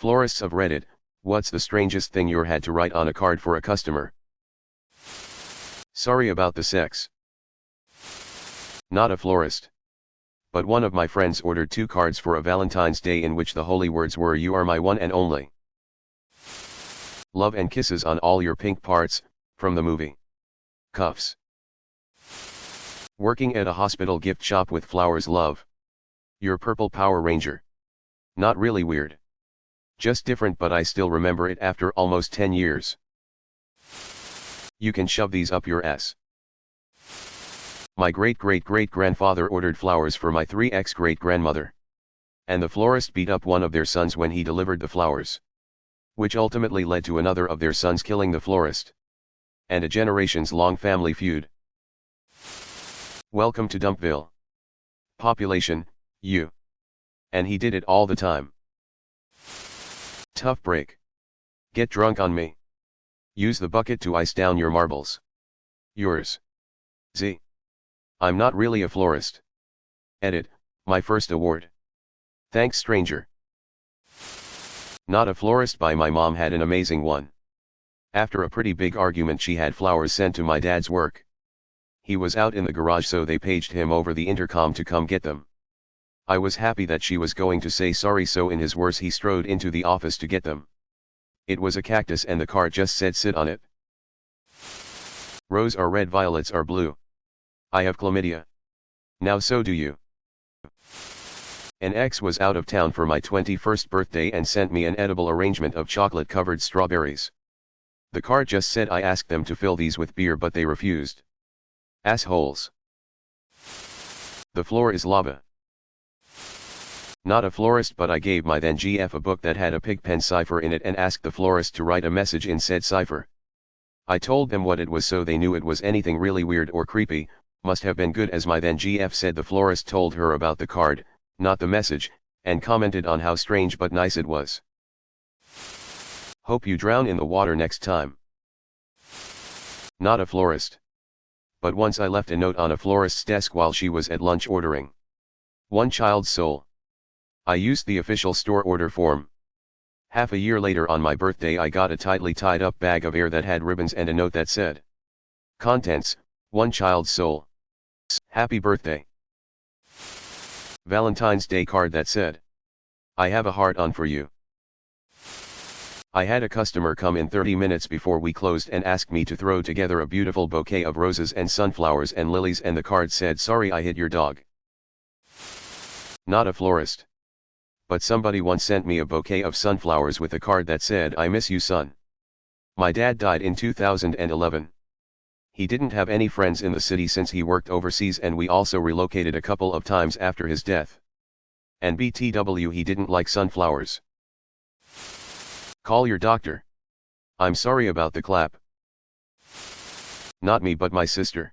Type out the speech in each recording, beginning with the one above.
Florists of Reddit, what's the strangest thing you had to write on a card for a customer? Sorry about the sex. Not a florist. But one of my friends ordered 2 cards for a Valentine's Day in which the holy words were "You are my one and only. Love and kisses on all your pink parts," from the movie Cuffs. Working at a hospital gift shop with flowers. Love. Your purple Power Ranger. Not really weird. Just different, but I still remember it after almost 10 years. You can shove these up your ass. My great-great-great-grandfather ordered flowers for my 3 ex-great-grandmother. And the florist beat up one of their sons when he delivered the flowers. Which ultimately led to another of their sons killing the florist. And a generations-long family feud. Welcome to Dumpville. Population, you. And he did it all the time. Tough break. Get drunk on me. Use the bucket to ice down your marbles. Yours. Z. I'm not really a florist. Edit, my first award. Thanks, stranger. Not a florist by my mom had an amazing one. After a pretty big argument, she had flowers sent to my dad's work. He was out in the garage, so they paged him over the intercom to come get them. I was happy that she was going to say sorry, so in his words he strode into the office to get them. It was a cactus and the card just said "sit on it." Rose are red, violets are blue. I have chlamydia. Now so do you. An ex was out of town for my 21st birthday and sent me an edible arrangement of chocolate-covered strawberries. The card just said I asked them to fill these with beer, but they refused. Assholes. The floor is lava. Not a florist, but I gave my then GF a book that had a pigpen cipher in it and asked the florist to write a message in said cipher. I told them what it was so they knew it was anything really weird or creepy. Must have been good, as my then GF said the florist told her about the card, not the message, and commented on how strange but nice it was. Hope you drown in the water next time. Not a florist. But once I left a note on a florist's desk while she was at lunch ordering. One child's soul. I used the official store order form. Half a year later on my birthday I got a tightly tied up bag of air that had ribbons and a note that said, "Contents, one child's soul. Happy birthday." Valentine's Day card that said, "I have a heart on for you." I had a customer come in 30 minutes before we closed and ask me to throw together a beautiful bouquet of roses and sunflowers and lilies, and the card said, "Sorry, I hit your dog." Not a florist. But somebody once sent me a bouquet of sunflowers with a card that said, "I miss you, son." My dad died in 2011. He didn't have any friends in the city since he worked overseas, and we also relocated a couple of times after his death. And BTW, he didn't like sunflowers. Call your doctor. I'm sorry about the clap. Not me, but my sister.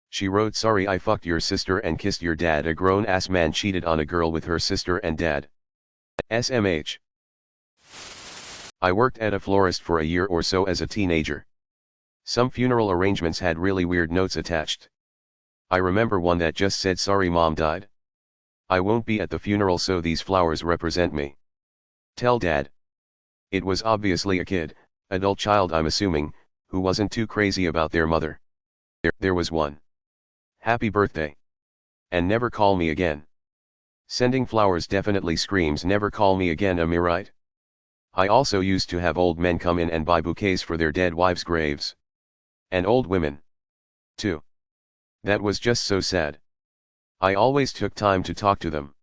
She wrote, "Sorry I fucked your sister and kissed your dad." A grown-ass man cheated on a girl with her sister and dad. SMH. I worked at a florist for a year or so as a teenager. Some funeral arrangements had really weird notes attached. I remember one that just said, "Sorry mom died. I won't be at the funeral, so these flowers represent me. Tell dad." It was obviously a kid, adult child I'm assuming, who wasn't too crazy about their mother. There was one. Happy birthday. And never call me again. Sending flowers definitely screams never call me again, am I right? I also used to have old men come in and buy bouquets for their dead wives' graves. And old women. Too. That was just so sad. I always took time to talk to them.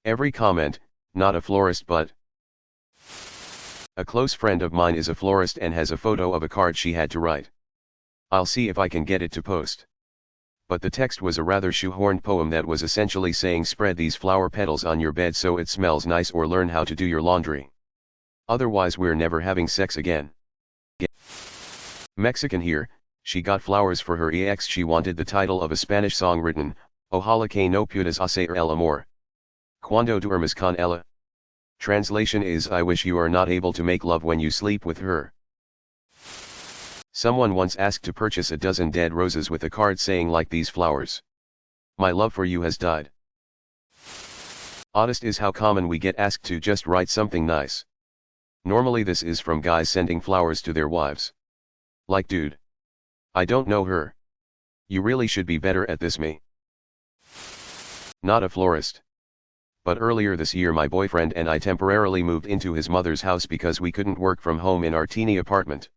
Every comment, not a florist but. A close friend of mine is a florist and has a photo of a card she had to write. I'll see if I can get it to post. But the text was a rather shoehorned poem that was essentially saying, "Spread these flower petals on your bed so it smells nice, or learn how to do your laundry. Otherwise we're never having sex again." Mexican here, she got flowers for her ex. She wanted the title of a Spanish song written, "Ojalá que no puedas hacer el amor cuando duermes con ella." Translation is, "I wish you are not able to make love when you sleep with her." Someone once asked to purchase a dozen dead roses with a card saying, "Like these flowers. My love for you has died." Oddest is how common we get asked to just write something nice. Normally this is from guys sending flowers to their wives. Like dude. I don't know her. You really should be better at this me. Not a florist. But earlier this year my boyfriend and I temporarily moved into his mother's house because we couldn't work from home in our teeny apartment.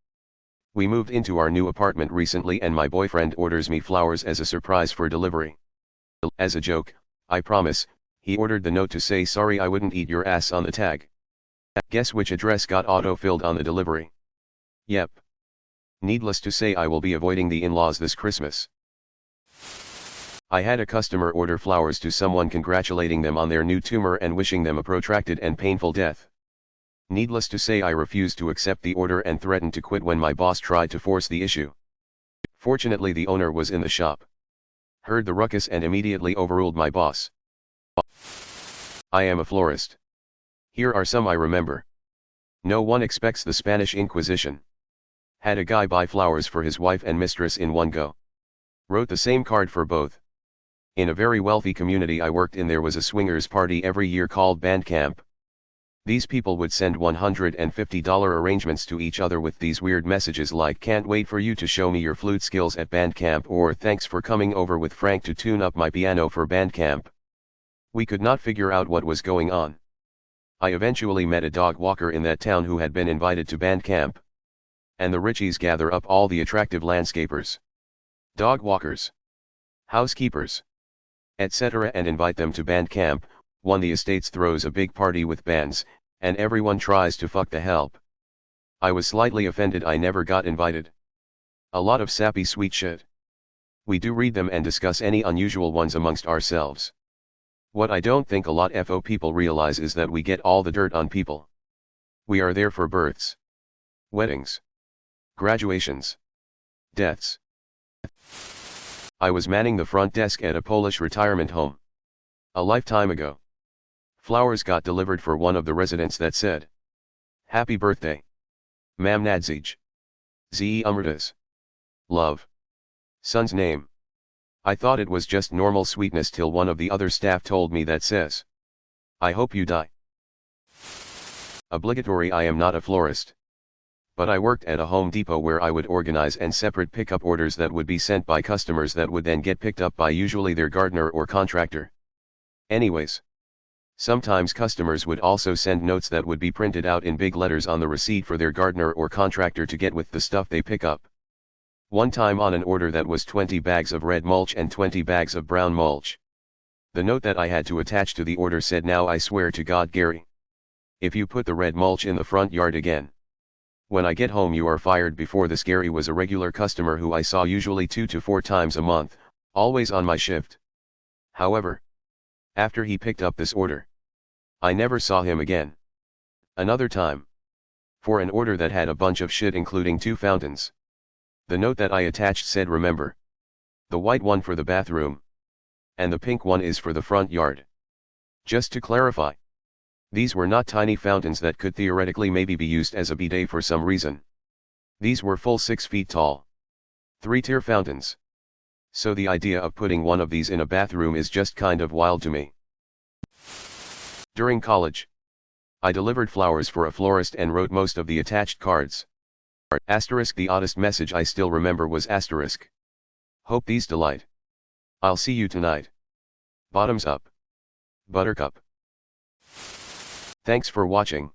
We moved into our new apartment recently and my boyfriend orders me flowers as a surprise for delivery. As a joke, I promise, he ordered the note to say sorry I wouldn't eat your ass on the tag. Guess which address got auto-filled on the delivery? Yep. Needless to say I will be avoiding the in-laws this Christmas. I had a customer order flowers to someone congratulating them on their new tumor and wishing them a protracted and painful death. Needless to say I refused to accept the order and threatened to quit when my boss tried to force the issue. Fortunately the owner was in the shop. Heard the ruckus and immediately overruled my boss. I am a florist. Here are some I remember. No one expects the Spanish Inquisition. Had a guy buy flowers for his wife and mistress in one go. Wrote the same card for both. In a very wealthy community I worked in there was a swingers party every year called band camp. These people would send $150 arrangements to each other with these weird messages like can't wait for you to show me your flute skills at band camp or thanks for coming over with Frank to tune up my piano for band camp. We could not figure out what was going on. I eventually met a dog walker in that town who had been invited to band camp. And the richies gather up all the attractive landscapers, dog walkers, housekeepers, etc. and invite them to band camp. One the estates throws a big party with bands, and everyone tries to fuck the help. I was slightly offended I never got invited. A lot of sappy sweet shit. We do read them and discuss any unusual ones amongst ourselves. What I don't think a lot of people realize is that we get all the dirt on people. We are there for births, weddings, graduations, deaths. I was manning the front desk at a Polish retirement home. A lifetime ago. Flowers got delivered for one of the residents that said, "Happy birthday. Mam Nadzij. Z Umrtas. Love. Son's name." I thought it was just normal sweetness till one of the other staff told me that says, "I hope you die." Obligatory I am not a florist. But I worked at a Home Depot where I would organize and separate pickup orders that would be sent by customers that would then get picked up by usually their gardener or contractor. Anyways. Sometimes customers would also send notes that would be printed out in big letters on the receipt for their gardener or contractor to get with the stuff they pick up. One time on an order that was 20 bags of red mulch and 20 bags of brown mulch. The note that I had to attach to the order said, "Now I swear to God, Gary, if you put the red mulch in the front yard again, when I get home you are fired." Before this, Gary was a regular customer who I saw usually 2 to 4 times a month, always on my shift. However, after he picked up this order, I never saw him again. Another time. For an order that had a bunch of shit including 2 fountains. The note that I attached said, "Remember. The white one for the bathroom. And the pink one is for the front yard." Just to clarify. These were not tiny fountains that could theoretically maybe be used as a bidet for some reason. These were full 6 feet tall. 3-tier fountains. So the idea of putting one of these in a bathroom is just kind of wild to me. During college, I delivered flowers for a florist and wrote most of the attached cards. Asterisk the oddest message I still remember was asterisk. Hope these delight. I'll see you tonight. Bottoms up. Buttercup. Thanks for watching.